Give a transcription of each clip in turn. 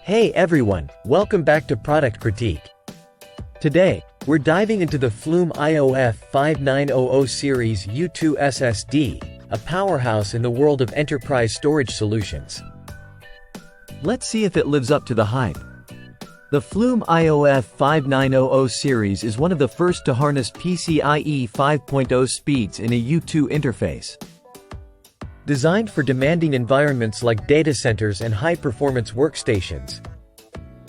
Hey everyone, welcome back to Product Critique. Today, we're diving into the Flumeio F5900 series U.2 SSD, a powerhouse in the world of enterprise storage solutions. Let's see if it lives up to the hype. The Flumeio F5900 series is one of the first to harness PCIe 5.0 speeds in a U.2 interface. Designed for demanding environments like data centers and high-performance workstations.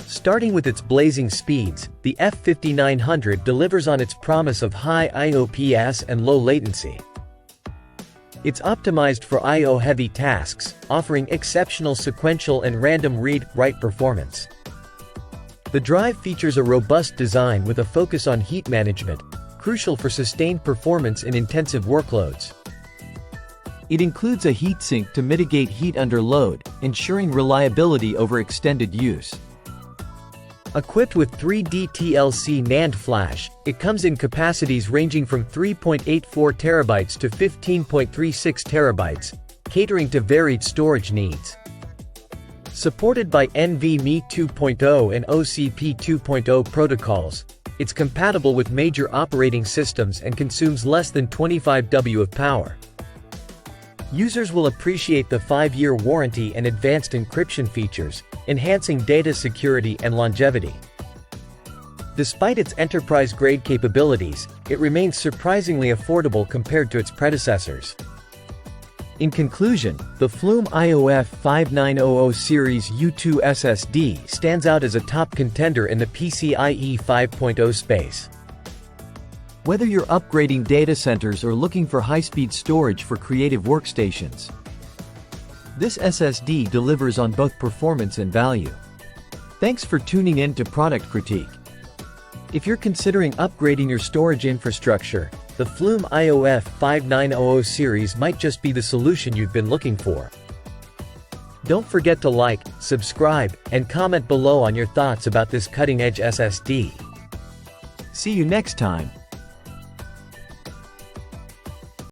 Starting with its blazing speeds, the F5900 delivers on its promise of high IOPS and low latency. It's optimized for I/O-heavy tasks, offering exceptional sequential and random read-write performance. The drive features a robust design with a focus on heat management, crucial for sustained performance in intensive workloads. It includes a heatsink to mitigate heat under load, ensuring reliability over extended use. Equipped with 3D TLC NAND flash, it comes in capacities ranging from 3.84 TB to 15.36 TB, catering to varied storage needs. Supported by NVMe 2.0 and OCP 2.0 protocols, it's compatible with major operating systems and consumes less than 25 W of power. Users will appreciate the 5-year warranty and advanced encryption features, enhancing data security and longevity. Despite its enterprise-grade capabilities, it remains surprisingly affordable compared to its predecessors. In conclusion, the Flumeio F5900 series U.2 SSD stands out as a top contender in the PCIe 5.0 space. Whether you're upgrading data centers or looking for high-speed storage for creative workstations, this SSD delivers on both performance and value. Thanks for tuning in to Product Critique. If you're considering upgrading your storage infrastructure, the Flumeio F5900 series might just be the solution you've been looking for. Don't forget to like, subscribe, and comment below on your thoughts about this cutting-edge SSD. See you next time.